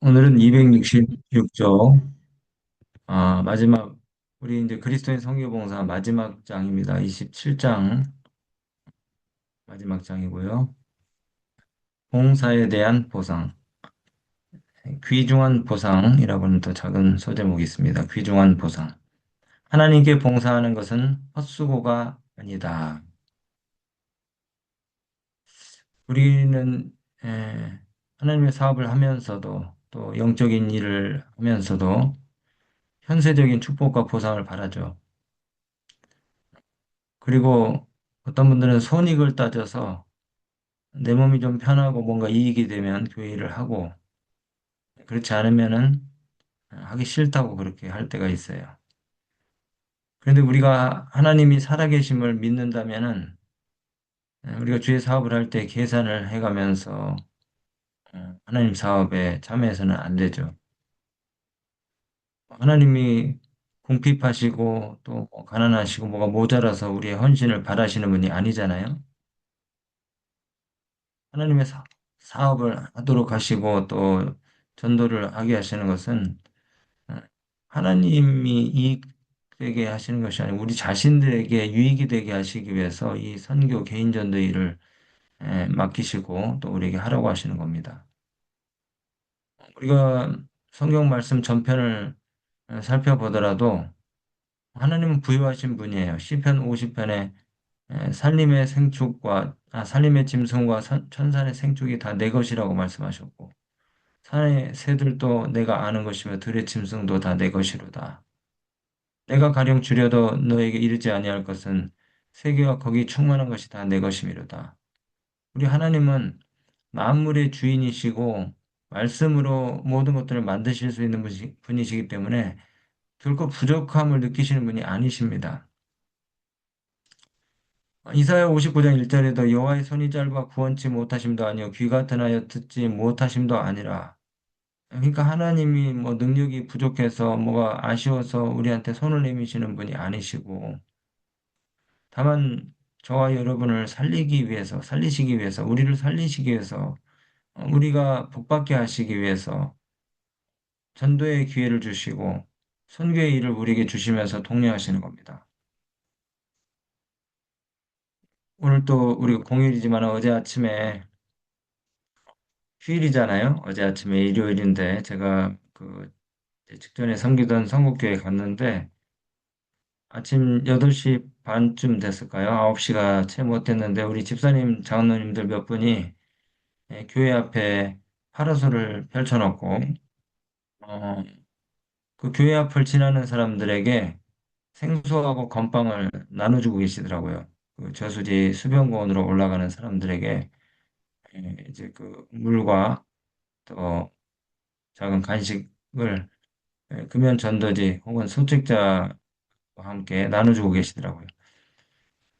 오늘은 266조, 마지막, 우리 이제 그리스도인 선교봉사 마지막 장입니다. 27장 마지막 장이고요. 봉사에 대한 보상, 귀중한 보상이라고는 더 작은 소제목이 있습니다. 귀중한 보상. 하나님께 봉사하는 것은 헛수고가 아니다. 우리는 하나님의 사업을 하면서도 또 영적인 일을 하면서도 현세적인 축복과 보상을 바라죠. 그리고 어떤 분들은 손익을 따져서 내 몸이 좀 편하고 뭔가 이익이 되면 교회 일을 하고 그렇지 않으면은 하기 싫다고 그렇게 할 때가 있어요. 그런데 우리가 하나님이 살아계심을 믿는다면은 우리가 주의 사업을 할 때 계산을 해가면서 하나님 사업에 참여해서는 안 되죠. 하나님이 궁핍하시고 또뭐 가난하시고 뭐가 모자라서 우리의 헌신을 바라시는 분이 아니잖아요. 하나님의 사업을 하도록 하시고 또 전도를 하게 하시는 것은 어, 하나님이 이익되게 하시는 것이 아니고 우리 자신들에게 유익이 되게 하시기 위해서 이 선교 개인 전도 일을 맡기시고 또 우리에게 하라고 하시는 겁니다. 우리가 성경 말씀 전편을 살펴보더라도 하나님은 부유하신 분이에요. 시편 50편에 살림의 짐승과 천산의 생축이 다 내 것이라고 말씀하셨고 산의 새들도 내가 아는 것이며 들의 짐승도 다 내 것이로다. 내가 가령 줄여도 너에게 이르지 아니할 것은 세계와 거기 충만한 것이 다 내 것이미로다. 우리 하나님은 만물의 주인이시고 말씀으로 모든 것들을 만드실 수 있는 분이시기 때문에 결코 부족함을 느끼시는 분이 아니십니다. 이사야 59장 1절에도 여호와의 손이 짧아 구원치 못하심도 아니요 귀가 드나여 듣지 못하심도 아니라 그러니까 하나님이 뭐 능력이 부족해서 뭐가 아쉬워서 우리한테 손을 내미시는 분이 아니시고 다만 저와 여러분을 살리시기 위해서, 우리를 살리시기 위해서, 우리가 복받게 하시기 위해서 전도의 기회를 주시고 선교의 일을 우리에게 주시면서 독려하시는 겁니다. 오늘 또 우리가 공휴일이지만 어제 아침에 휴일이잖아요. 어제 아침에 일요일인데 제가 그 직전에 섬기던 선곡교회 갔는데 아침 8시 반쯤 됐을까요? 9시가 채 못 됐는데 우리 집사님, 장로님들 몇 분이 교회 앞에 파라솔을 펼쳐놓고 어, 그 교회 앞을 지나는 사람들에게 생수하고 건빵을 나눠주고 계시더라고요. 그 저수지 수변공원으로 올라가는 사람들에게 이제 그 물과 또 작은 간식을 금연 전도지 혹은 소책자와 함께 나눠주고 계시더라고요.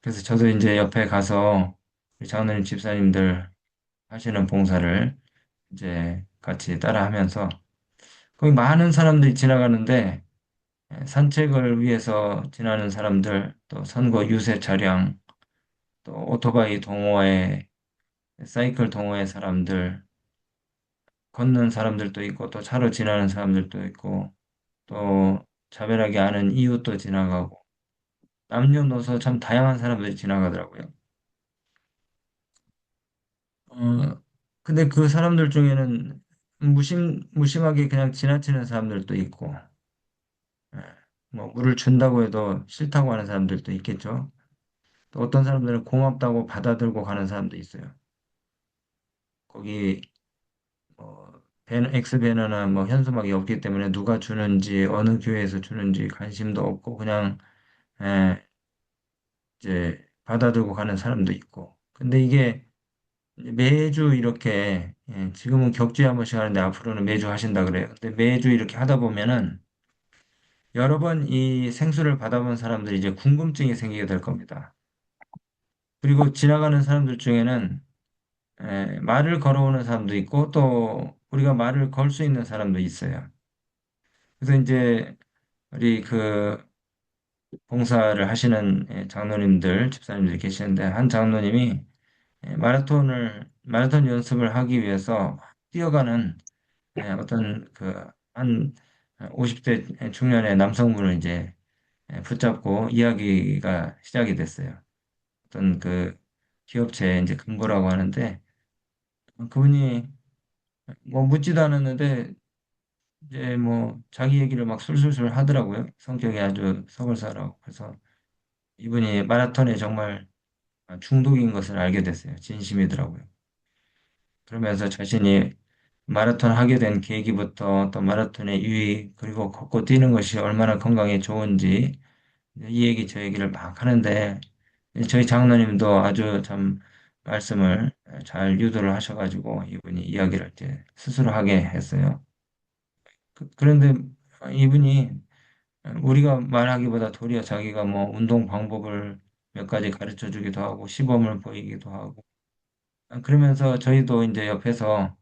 그래서 저도 이제 옆에 가서 우리 장로님 집사님들 하시는 봉사를 이제 같이 따라하면서 거기 많은 사람들이 지나가는데 산책을 위해서 지나는 사람들, 또 선거 유세 차량, 또 오토바이 동호회, 사이클 동호회 사람들, 걷는 사람들도 있고 또 차로 지나는 사람들도 있고 또 자별하게 아는 이웃도 지나가고 남녀노소 참 다양한 사람들이 지나가더라고요. 어, 근데 그 사람들 중에는 무심하게 그냥 지나치는 사람들도 있고, 예, 뭐 물을 준다고 해도 싫다고 하는 사람들도 있겠죠. 또 어떤 사람들은 고맙다고 받아들고 가는 사람도 있어요. 거기 엑스배너나 뭐 현수막이 없기 때문에 누가 주는지 어느 교회에서 주는지 관심도 없고 그냥 예, 이제 받아들고 가는 사람도 있고. 근데 이게 매주 이렇게 지금은 격주에 한 번씩 하는데 앞으로는 매주 하신다 그래요. 근데 매주 이렇게 하다 보면은 여러 번 이 생수를 받아본 사람들이 이제 궁금증이 생기게 될 겁니다. 그리고 지나가는 사람들 중에는 말을 걸어오는 사람도 있고 또 우리가 말을 걸 수 있는 사람도 있어요. 그래서 이제 우리 그 봉사를 하시는 장로님들, 집사님들이 계시는데 한 장로님이 마라톤 연습을 하기 위해서 뛰어가는 어떤 그 한 50대 중년의 남성분을 이제 붙잡고 이야기가 시작이 됐어요. 어떤 그 기업체의 이제 간부라고 하는데 그분이 뭐 묻지도 않았는데 이제 뭐 자기 얘기를 막 술술술 하더라고요. 성격이 아주 서글서글하고. 그래서 이분이 마라톤에 정말 중독인 것을 알게 됐어요. 진심이더라고요. 그러면서 자신이 마라톤 하게 된 계기부터 또 마라톤의 유익 그리고 걷고 뛰는 것이 얼마나 건강에 좋은지 이 얘기 저 얘기를 막 하는데 저희 장로님도 아주 참 말씀을 잘 유도를 하셔가지고 이분이 이야기를 이제 스스로 하게 했어요. 그런데 이분이 우리가 말하기보다 도리어 자기가 뭐 운동 방법을 몇 가지 가르쳐 주기도 하고 시범을 보이기도 하고 그러면서 저희도 이제 옆에서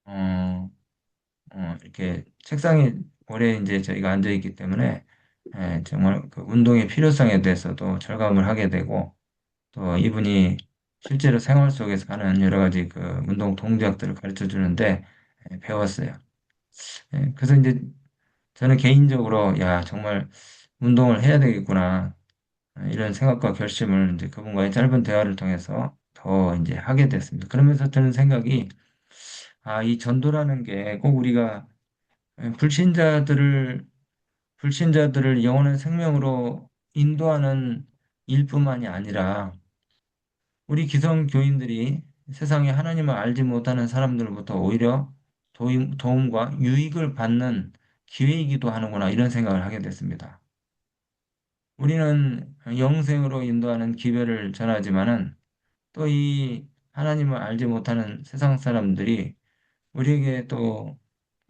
어, 이렇게 책상에 오래 이제 저희가 앉아 있기 때문에 정말 그 운동의 필요성에 대해서도 절감을 하게 되고 또 이분이 실제로 생활 속에서 하는 여러 가지 그 운동 동작들을 가르쳐 주는데 배웠어요. 그래서 이제 저는 개인적으로 야 정말 운동을 해야 되겠구나 이런 생각과 결심을 이제 그분과의 짧은 대화를 통해서 더 이제 하게 됐습니다. 그러면서 드는 생각이 이 전도라는 게 꼭 우리가 불신자들을 영원한 생명으로 인도하는 일뿐만이 아니라 우리 기성교인들이 세상에 하나님을 알지 못하는 사람들로부터 오히려 도움과 유익을 받는 기회이기도 하는구나 이런 생각을 하게 됐습니다. 우리는 영생으로 인도하는 기회를 전하지만은 또 이 하나님을 알지 못하는 세상 사람들이 우리에게 또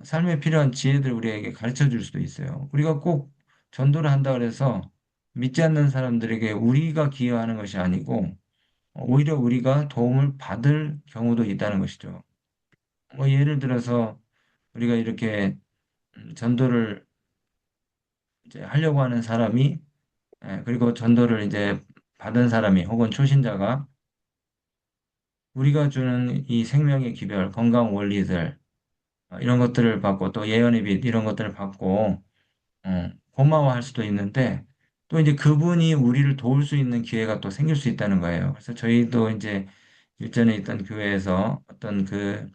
삶에 필요한 지혜들 우리에게 가르쳐 줄 수도 있어요. 우리가 꼭 전도를 한다 그래서 믿지 않는 사람들에게 우리가 기여하는 것이 아니고 오히려 우리가 도움을 받을 경우도 있다는 것이죠. 뭐 예를 들어서 우리가 이렇게 전도를 이제 하려고 하는 사람이 그리고 전도를 이제 받은 사람이 혹은 초신자가 우리가 주는 이 생명의 기별, 건강 원리들 이런 것들을 받고 또 예언의 빛 이런 것들을 받고 고마워할 수도 있는데 또 이제 그분이 우리를 도울 수 있는 기회가 또 생길 수 있다는 거예요. 그래서 저희도 이제 일전에 있던 교회에서 어떤 그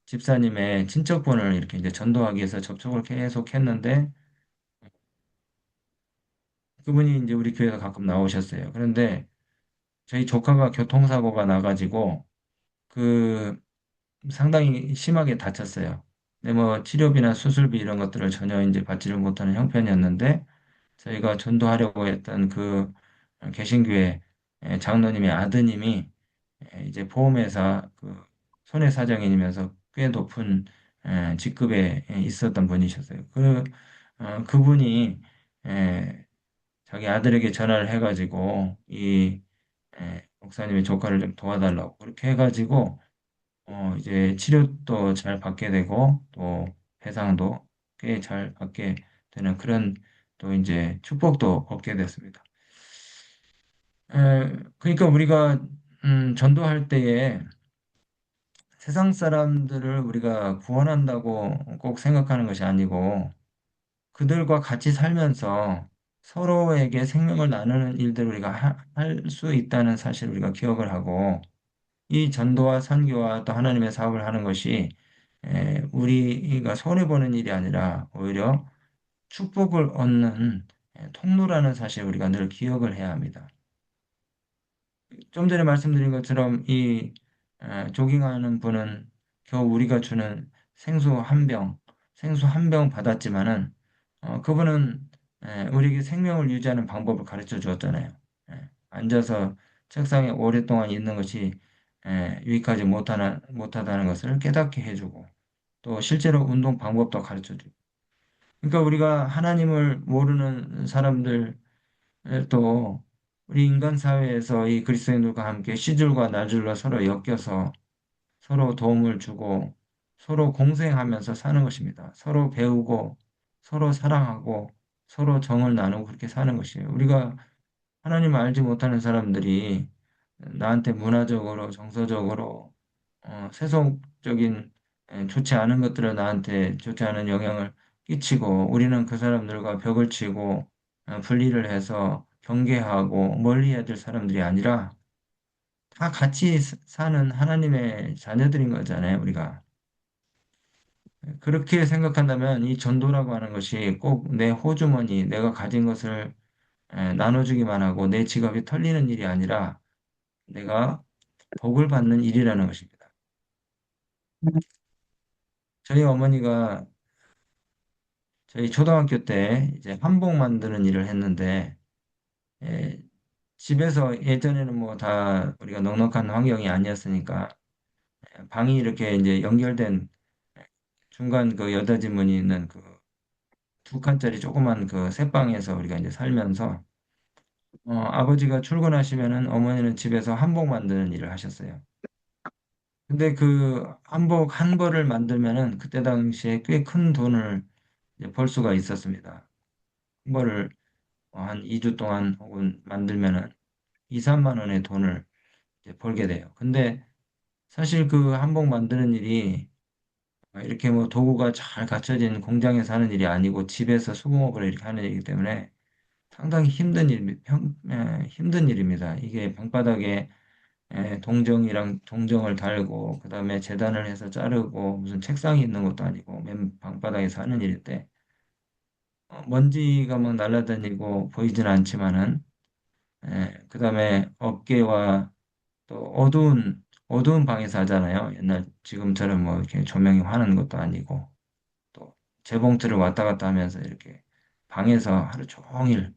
집사님의 친척분을 이렇게 이제 전도하기 위해서 접촉을 계속 했는데 그분이 이제 우리 교회에 가끔 나오셨어요. 그런데 저희 조카가 교통사고가 나가지고 그 상당히 심하게 다쳤어요. 근데 뭐 치료비나 수술비 이런 것들을 전혀 이제 받지를 못하는 형편이었는데 저희가 전도하려고 했던 그 개신교회 장로님의 아드님이 이제 보험회사 그 손해사정인이면서 꽤 높은 직급에 있었던 분이셨어요. 그분이 자기 아들에게 전화를 해가지고 이 목사님의 조카를 좀 도와달라고 그렇게 해가지고 이제 치료도 잘 받게 되고 또 배상도 꽤 잘 받게 되는 그런 또 이제 축복도 얻게 됐습니다. 그러니까 우리가 전도할 때에 세상 사람들을 우리가 구원한다고 꼭 생각하는 것이 아니고 그들과 같이 살면서 서로에게 생명을 나누는 일들을 우리가 할 수 있다는 사실을 우리가 기억을 하고 이 전도와 선교와 또 하나님의 사업을 하는 것이 우리가 손해보는 일이 아니라 오히려 축복을 얻는 통로라는 사실을 우리가 늘 기억을 해야 합니다. 좀 전에 말씀드린 것처럼 이 조깅하는 분은 겨우 우리가 주는 생수 한 병 받았지만은 그분은 우리에게 생명을 유지하는 방법을 가르쳐 주었잖아요. 앉아서 책상에 오랫동안 있는 것이 유익하지 못하다는 것을 깨닫게 해주고 또 실제로 운동 방법도 가르쳐 주고 그러니까 우리가 하나님을 모르는 사람들 또 우리 인간 사회에서 이 그리스도인들과 함께 시줄과 나줄로 서로 엮여서 서로 도움을 주고 서로 공생하면서 사는 것입니다. 서로 배우고 서로 사랑하고 서로 정을 나누고 그렇게 사는 것이에요. 우리가 하나님을 알지 못하는 사람들이 나한테 문화적으로 정서적으로 세속적인 좋지 않은 것들을 나한테 좋지 않은 영향을 끼치고 우리는 그 사람들과 벽을 치고 분리를 해서 경계하고 멀리해야 될 사람들이 아니라 다 같이 사는 하나님의 자녀들인 거잖아요, 우리가. 그렇게 생각한다면 이 전도라고 하는 것이 꼭 내 호주머니, 내가 가진 것을 나눠주기만 하고 내 지갑이 털리는 일이 아니라 내가 복을 받는 일이라는 것입니다. 저희 어머니가 저희 초등학교 때 이제 한복 만드는 일을 했는데 예, 집에서 예전에는 뭐 다 우리가 넉넉한 환경이 아니었으니까 방이 이렇게 이제 연결된 중간 그 여닫이문이 있는 그 두 칸짜리 조그만 그 새방에서 우리가 이제 살면서 아버지가 출근하시면은 어머니는 집에서 한복 만드는 일을 하셨어요. 근데 그 한복 한 벌을 만들면은 그때 당시에 꽤 큰 돈을 이제 벌 수가 있었습니다. 한 벌을 한 2주 동안 혹은 만들면은 2, 3만 원의 돈을 이제 벌게 돼요. 근데 사실 그 한복 만드는 일이 이렇게 뭐 도구가 잘 갖춰진 공장에서 하는 일이 아니고 집에서 수공업을 이렇게 하는 일이기 때문에 상당히 힘든 일입니다. 이게 방바닥에 동정이랑 동정을 달고 그다음에 재단을 해서 자르고 무슨 책상이 있는 것도 아니고 맨 방바닥에서 하는 일인데 먼지가 막 날아다니고 보이지는 않지만은 그다음에 업계와 또 어두운 방에서 하잖아요. 옛날 지금처럼 뭐 이렇게 조명이 환한 것도 아니고 또 재봉틀을 왔다 갔다 하면서 이렇게 방에서 하루 종일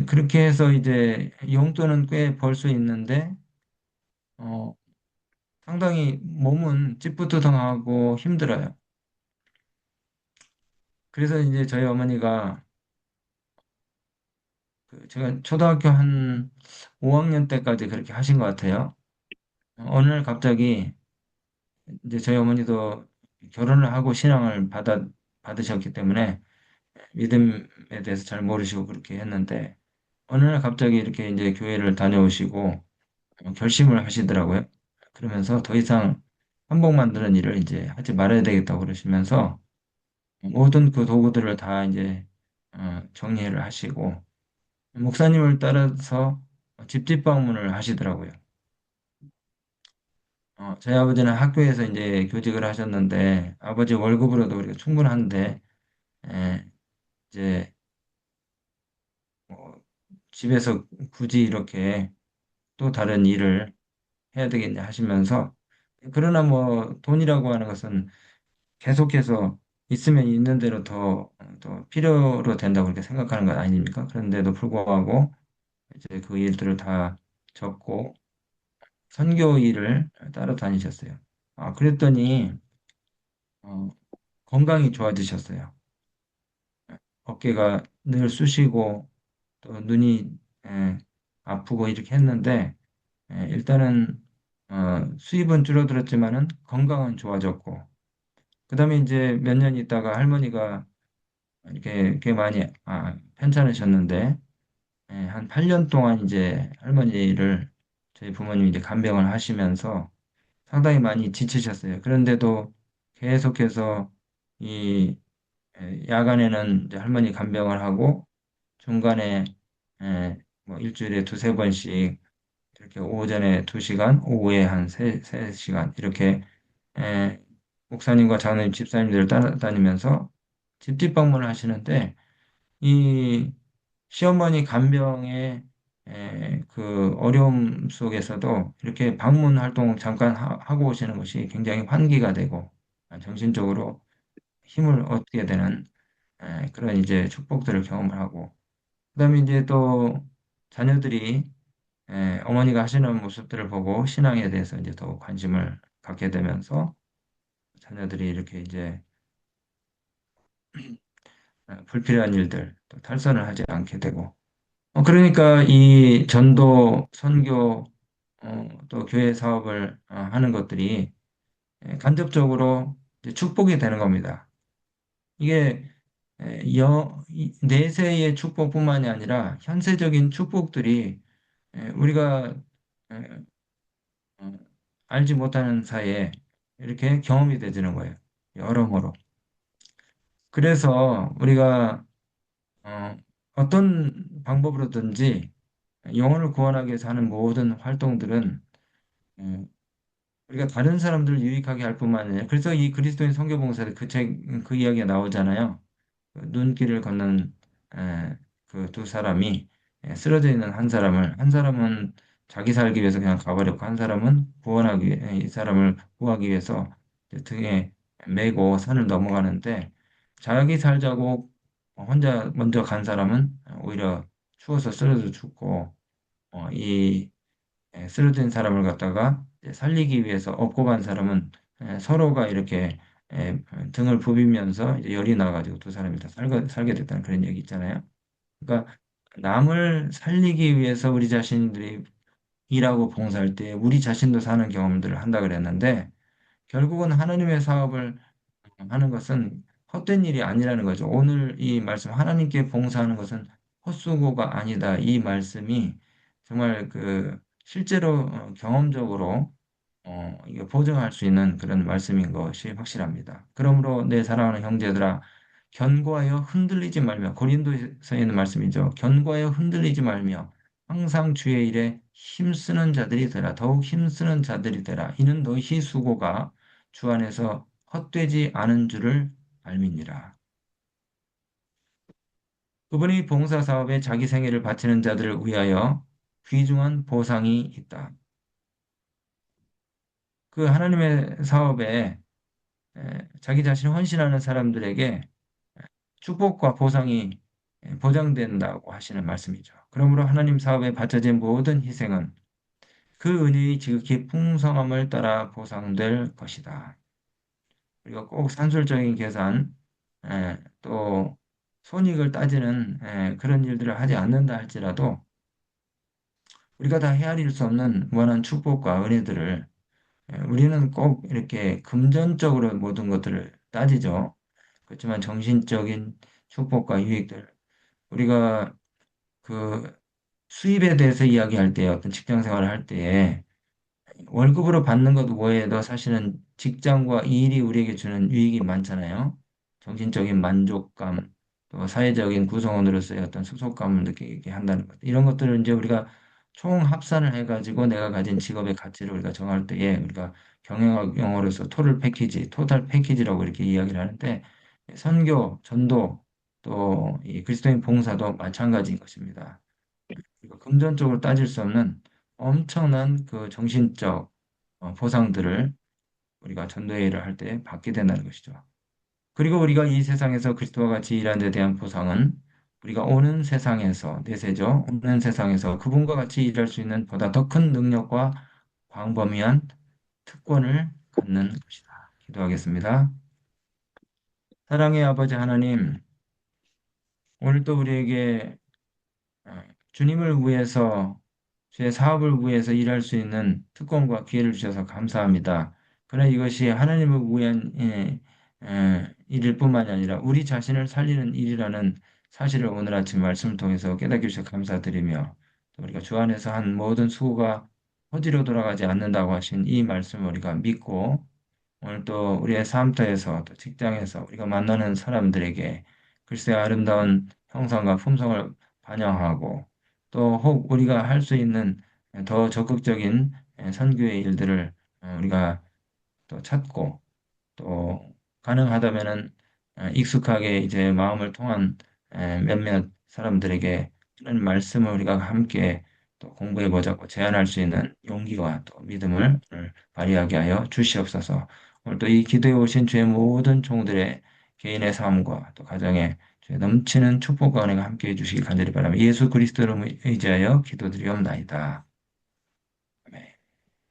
그렇게 해서 이제 용돈은 꽤 벌 수 있는데 어, 상당히 몸은 찌뿌드둥하고 힘들어요. 그래서 이제 저희 어머니가 그 제가 초등학교 한 5학년 때까지 그렇게 하신 것 같아요. 어느 날 갑자기 이제 저희 어머니도 결혼을 하고 신앙을 받으셨기 때문에 믿음에 대해서 잘 모르시고 그렇게 했는데 어느 날 갑자기 이렇게 이제 교회를 다녀오시고 결심을 하시더라고요. 그러면서 더 이상 한복 만드는 일을 이제 하지 말아야 되겠다고 그러시면서 모든 그 도구들을 다 이제 정리를 하시고 목사님을 따라서 집집 방문을 하시더라고요. 저희 아버지는 학교에서 이제 교직을 하셨는데 아버지 월급으로도 우리가 충분한데 에, 이제 뭐 집에서 굳이 이렇게 또 다른 일을 해야 되겠냐 하시면서 그러나 뭐 돈이라고 하는 것은 계속해서 있으면 있는 대로 더 필요로 된다고 그렇게 생각하는 것 아닙니까? 그런데도 불구하고 이제 그 일들을 다 접고 선교 일을 따로 다니셨어요. 그랬더니 어, 건강이 좋아지셨어요. 어깨가 늘 쑤시고 또 눈이 에, 아프고 이렇게 했는데 일단은 수입은 줄어들었지만은 건강은 좋아졌고 그다음에 이제 몇 년 있다가 할머니가 이렇게 꽤 많이 편찮으셨는데 한 8년 동안 이제 할머니를 저희 부모님이 이제 간병을 하시면서 상당히 많이 지치셨어요. 그런데도 계속해서 이 야간에는 이제 할머니 간병을 하고 중간에 뭐 일주일에 두세 번씩 이렇게 오전에 2시간, 오후에 한 세시간 이렇게 에, 목사님과 장로님, 집사님들을 따라다니면서 집집 방문을 하시는데 이 시어머니 간병의 그 어려움 속에서도 이렇게 방문 활동 잠깐 하고 오시는 것이 굉장히 환기가 되고 정신적으로 힘을 얻게 되는 그런 이제 축복들을 경험을 하고 그다음에 이제 또 자녀들이 어머니가 하시는 모습들을 보고 신앙에 대해서 이제 더 관심을 갖게 되면서 자녀들이 이렇게 이제 불필요한 일들, 또 탈선을 하지 않게 되고 그러니까 이 전도, 선교, 또 교회 사업을 하는 것들이 간접적으로 이제 축복이 되는 겁니다. 이게 내세의 축복뿐만이 아니라 현세적인 축복들이 우리가 에, 어, 알지 못하는 사이에 이렇게 경험이 되지는 거예요. 여러모로. 그래서 우리가 어, 어떤 방법으로든지 영혼을 구원하기 위해서 하는 모든 활동들은 음, 우리가 다른 사람들을 유익하게 할 뿐만 아니라 그래서 이 그리스도인 선교봉사대 그 이야기가 나오잖아요. 그 눈길을 걷는 그 두 사람이 쓰러져 있는 한 사람은 자기 살기 위해서 그냥 가버렸고 한 사람은 이 사람을 구하기 위해서 이제 등에 메고 산을 넘어가는데 자기 살자고 혼자 먼저 간 사람은 오히려 추워서 쓰러져 죽고 이 쓰러진 사람을 갖다가 이제 살리기 위해서 업고 간 사람은 서로가 이렇게 등을 부비면서 이제 열이 나가지고 두 사람이 다 살게 됐다는 그런 얘기 있잖아요. 그러니까 남을 살리기 위해서 우리 자신들이 일하고 봉사할 때 우리 자신도 사는 경험들을 한다 그랬는데 결국은 하나님의 사업을 하는 것은 헛된 일이 아니라는 거죠. 오늘 이 말씀 하나님께 봉사하는 것은 헛수고가 아니다. 이 말씀이 정말 그 실제로 경험적으로 이게 보증할 수 있는 그런 말씀인 것이 확실합니다. 그러므로 내 사랑하는 형제들아 견고하여 흔들리지 말며 고린도서에 있는 말씀이죠. 견고하여 흔들리지 말며 항상 주의 일에 힘쓰는 자들이 되라. 더욱 힘쓰는 자들이 되라. 이는 너희 수고가 주 안에서 헛되지 않은 줄을 알미니라. 그분이 봉사 사업에 자기 생애를 바치는 자들을 위하여 귀중한 보상이 있다. 그 하나님의 사업에 자기 자신을 헌신하는 사람들에게 축복과 보상이 보장된다고 하시는 말씀이죠. 그러므로 하나님 사업에 바쳐진 모든 희생은 그 은혜의 지극히 풍성함을 따라 보상될 것이다. 우리가 꼭 산술적인 계산, 또 손익을 따지는 그런 일들을 하지 않는다 할지라도 우리가 다 헤아릴 수 없는 무한한 축복과 은혜들을 우리는 꼭 이렇게 금전적으로 모든 것들을 따지죠. 그렇지만 정신적인 축복과 유익들, 우리가 그 수입에 대해서 이야기할 때 어떤 직장 생활을 할 때에 월급으로 받는 것 외에도 사실은 직장과 이 일이 우리에게 주는 유익이 많잖아요. 정신적인 만족감, 또 사회적인 구성원으로서의 어떤 소속감을 느끼게 한다는 것. 이런 것들을 이제 우리가 총 합산을 해가지고 내가 가진 직업의 가치를 우리가 정할 때에 우리가 경영학 용어로서 토tal 패키지, 토탈 패키지라고 이렇게 이야기를 하는데 선교, 전도, 또 이 그리스도인 봉사도 마찬가지인 것입니다. 그러니까 금전적으로 따질 수 없는 엄청난 그 정신적 보상들을 우리가 전도회 일을 할 때 받게 된다는 것이죠. 그리고 우리가 이 세상에서 그리스도와 같이 일하는 데 대한 보상은 우리가 오는 세상에서, 내세죠. 오는 세상에서 그분과 같이 일할 수 있는 보다 더 큰 능력과 광범위한 특권을 갖는 것이다. 기도하겠습니다. 사랑의 아버지 하나님, 오늘도 우리에게 주님을 위해서 제 사업을 위해서 일할 수 있는 특권과 기회를 주셔서 감사합니다. 그러나 이것이 하나님을 위한 일일 뿐만이 아니라 우리 자신을 살리는 일이라는 사실을 오늘 아침 말씀을 통해서 깨닫게 주셔서 감사드리며 또 우리가 주 안에서 한 모든 수고가 허지로 돌아가지 않는다고 하신 이 말씀을 우리가 믿고 오늘 또 우리의 삶터에서 또 직장에서 우리가 만나는 사람들에게 글쎄 아름다운 형상과 품성을 반영하고 또 혹 우리가 할 수 있는 더 적극적인 선교의 일들을 우리가 또 찾고 또 가능하다면은 익숙하게 이제 마음을 통한 몇몇 사람들에게 이런 말씀을 우리가 함께 또 공부해 보자고 제안할 수 있는 용기와 또 믿음을 오늘 발휘하게 하여 주시옵소서. 오늘 또 이 기도에 오신 주의 모든 종들의 개인의 삶과 또 가정에 주의 넘치는 축복과 은혜가 함께 해주시기 간절히 바라며 예수 그리스도를 의지하여 기도드리옵나이다.